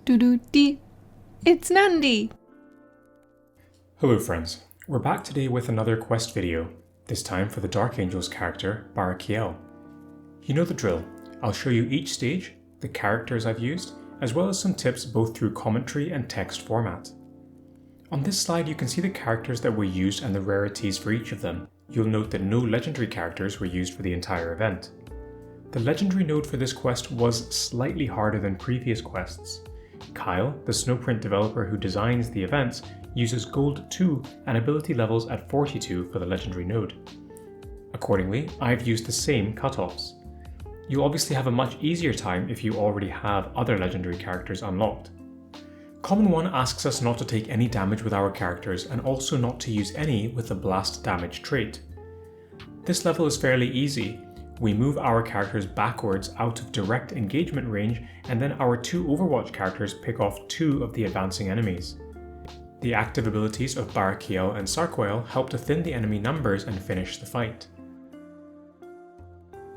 Doo-doo-dee. It's Nandi! Hello friends, we're back today with another quest video, this time for the Dark Angel's character, Baraqiel. You know the drill, I'll show you each stage, the characters I've used, as well as some tips both through commentary and text format. On this slide you can see the characters that were used and the rarities for each of them. You'll note that no legendary characters were used for the entire event. The legendary node for this quest was slightly harder than previous quests. Kyle, the Snowprint developer who designs the events, uses Gold 2 and ability levels at 42 for the legendary node. Accordingly, I've used the same cutoffs. You'll obviously have a much easier time if you already have other legendary characters unlocked. Common 1 asks us not to take any damage with our characters and also not to use any with the blast damage trait. This level is fairly easy. We move our characters backwards out of direct engagement range, and then our two Overwatch characters pick off 2 of the advancing enemies. The active abilities of Baraqiel and Baraqiel help to thin the enemy numbers and finish the fight.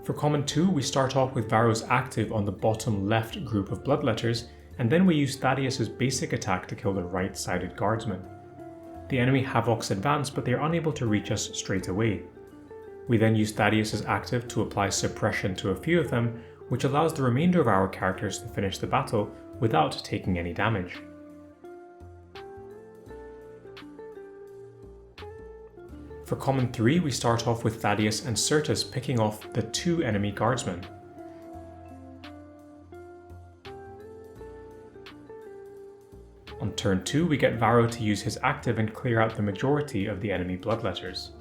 For Common 2, we start off with Varro's active on the bottom left group of bloodletters, and then we use Thaddeus' basic attack to kill the right-sided guardsman. The enemy Havoc's advance, but they are unable to reach us straight away. We then use Thaddeus' active to apply suppression to a few of them, which allows the remainder of our characters to finish the battle without taking any damage. For Common 3, we start off with Thaddeus and Certus picking off the 2 enemy guardsmen. On turn 2, we get Varro to use his active and clear out the majority of the enemy bloodletters.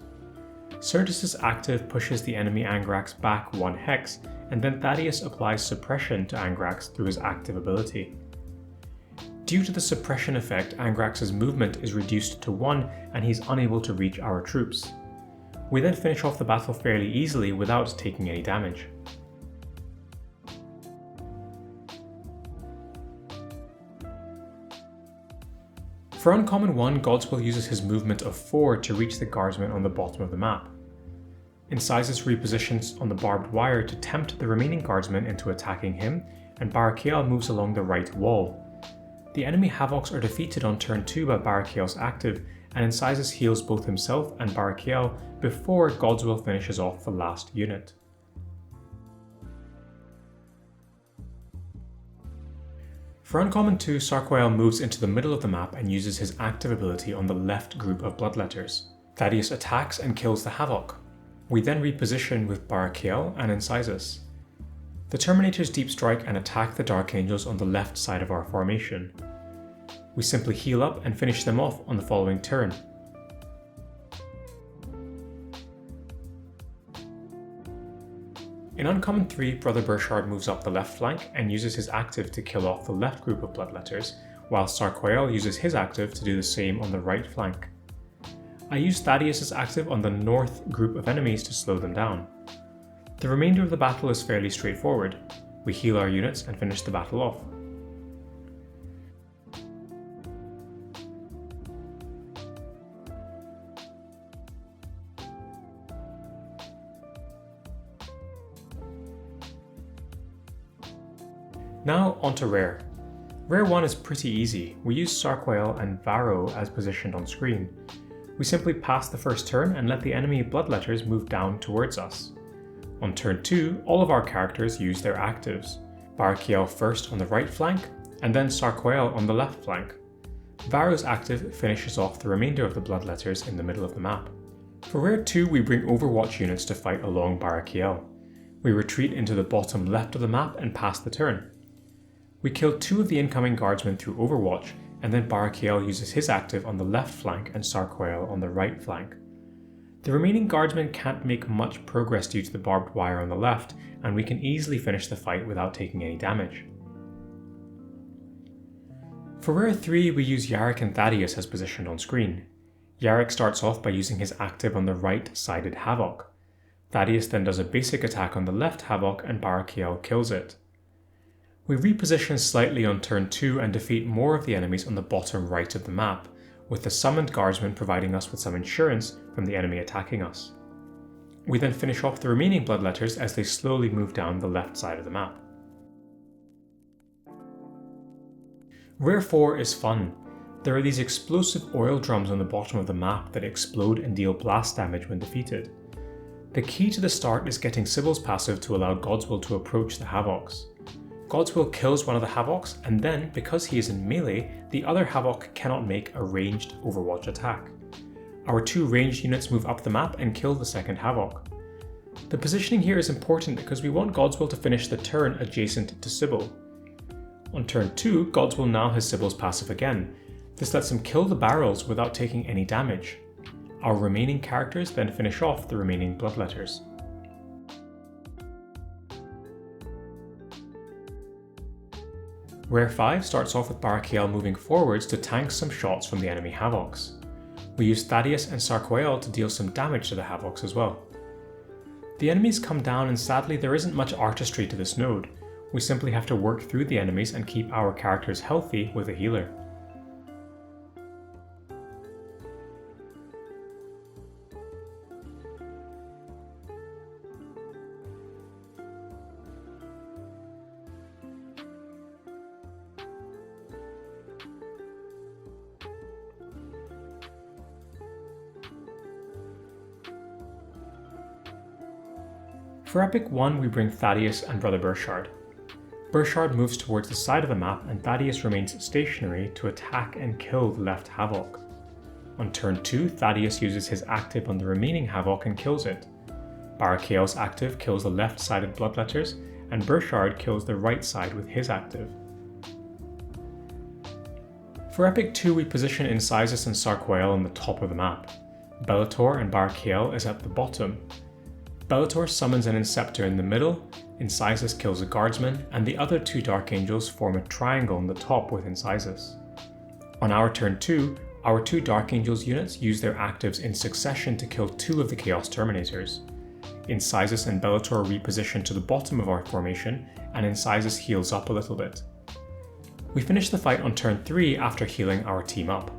Certus' active pushes the enemy Angrax back 1 hex, and then Thaddeus applies suppression to Angrax through his active ability. Due to the suppression effect, Angrax's movement is reduced to 1 and he's unable to reach our troops. We then finish off the battle fairly easily without taking any damage. For Uncommon 1, Godswill uses his movement of 4 to reach the guardsman on the bottom of the map. Incisors repositions on the barbed wire to tempt the remaining guardsmen into attacking him, and Baraqiel moves along the right wall. The enemy Havocs are defeated on turn 2 by Baraqiel's active, and Incisors heals both himself and Baraqiel before Godswill finishes off the last unit. For Uncommon 2, Baraqiel moves into the middle of the map and uses his active ability on the left group of bloodletters. Thaddeus attacks and kills the Havoc. We then reposition with Baraqiel and Incisors. The Terminators deep strike and attack the Dark Angels on the left side of our formation. We simply heal up and finish them off on the following turn. In Uncommon 3, Brother Burchard moves up the left flank and uses his active to kill off the left group of bloodletters, while Baraqiel uses his active to do the same on the right flank. I use Thaddeus' active on the north group of enemies to slow them down. The remainder of the battle is fairly straightforward. We heal our units and finish the battle off. Now onto Rare. Rare 1 is pretty easy. We use Baraqiel and Varro as positioned on screen. We simply pass the first turn and let the enemy bloodletters move down towards us. On turn 2, all of our characters use their actives. Baraqiel first on the right flank, and then Baraqiel on the left flank. Varro's active finishes off the remainder of the bloodletters in the middle of the map. For Rare 2, we bring Overwatch units to fight along Baraqiel. We retreat into the bottom left of the map and pass the turn. We kill 2 of the incoming guardsmen through Overwatch, and then Baraqiel uses his active on the left flank and Baraqiel on the right flank. The remaining guardsmen can't make much progress due to the barbed wire on the left, and we can easily finish the fight without taking any damage. For Rare 3, we use Yarrick and Thaddeus as positioned on screen. Yarrick starts off by using his active on the right-sided Havoc. Thaddeus then does a basic attack on the left Havoc and Baraqiel kills it. We reposition slightly on turn 2 and defeat more of the enemies on the bottom right of the map, with the summoned guardsmen providing us with some insurance from the enemy attacking us. We then finish off the remaining bloodletters as they slowly move down the left side of the map. Rare 4 is fun. There are these explosive oil drums on the bottom of the map that explode and deal blast damage when defeated. The key to the start is getting Sybil's passive to allow Godswill to approach the Havocs. Godswill kills one of the Havocs, and then, because he is in melee, the other Havok cannot make a ranged Overwatch attack. Our 2 ranged units move up the map and kill the second Havok. The positioning here is important because we want Godswill to finish the turn adjacent to Sybil. On turn 2, Godswill now has Sybil's passive again. This lets him kill the barrels without taking any damage. Our remaining characters then finish off the remaining bloodletters. Rare 5 starts off with Baraqiel moving forwards to tank some shots from the enemy Havocs. We use Thaddeus and Sarquael to deal some damage to the Havocs as well. The enemies come down, and sadly there isn't much artistry to this node. We simply have to work through the enemies and keep our characters healthy with a healer. For Epic 1 we bring Thaddeus and Brother Burchard. Burchard moves towards the side of the map and Thaddeus remains stationary to attack and kill the left Havok. On turn 2, Thaddeus uses his active on the remaining Havok and kills it. Baraqiel's active kills the left-sided bloodletters, and Burchard kills the right side with his active. For Epic 2 we position Incisus and Sarquael on the top of the map. Bellator and Baraqiel is at the bottom. Bellator summons an Inceptor in the middle, Incisus kills a guardsman, and the other 2 Dark Angels form a triangle on the top with Incisus. On our turn 2, our 2 Dark Angels units use their actives in succession to kill 2 of the Chaos Terminators. Incisus and Bellator reposition to the bottom of our formation, and Incisus heals up a little bit. We finish the fight on turn 3 after healing our team up.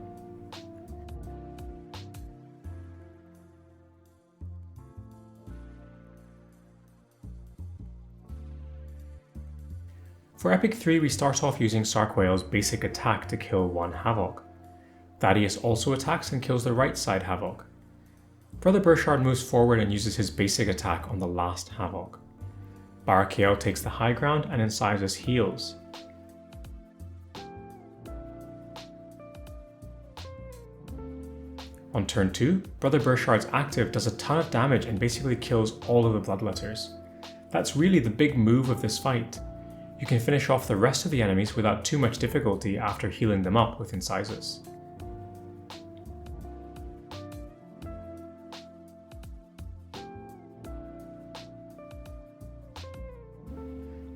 For Epic 3 we start off using Sarquael's basic attack to kill 1 Havok. Thaddeus also attacks and kills the right side Havok. Brother Burchard moves forward and uses his basic attack on the last Havok. Baraqiel takes the high ground and Incisus heals. On turn 2, Brother Burchard's active does a ton of damage and basically kills all of the bloodletters. That's really the big move of this fight. You can finish off the rest of the enemies without too much difficulty after healing them up with Incisus.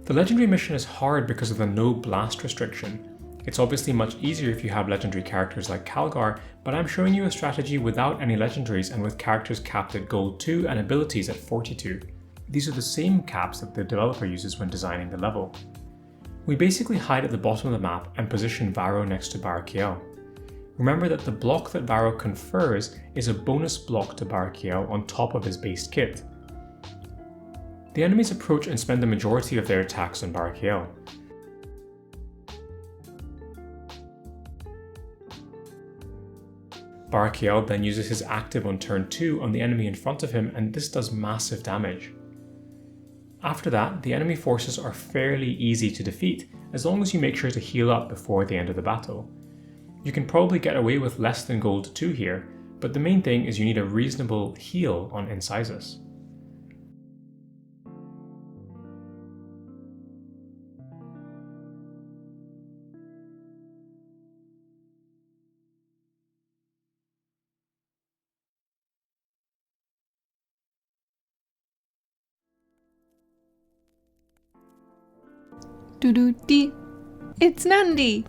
The legendary mission is hard because of the no blast restriction. It's obviously much easier if you have legendary characters like Calgar, but I'm showing you a strategy without any legendaries and with characters capped at gold 2 and abilities at 42. These are the same caps that the developer uses when designing the level. We basically hide at the bottom of the map and position Varro next to Baraqiel. Remember that the block that Varro confers is a bonus block to Baraqiel on top of his base kit. The enemies approach and spend the majority of their attacks on Baraqiel. Baraqiel then uses his active on turn 2 on the enemy in front of him, and this does massive damage. After that, the enemy forces are fairly easy to defeat as long as you make sure to heal up before the end of the battle. You can probably get away with less than gold 2 here, but the main thing is you need a reasonable heal on Incisus. Doo-doo-dee. It's Nandi!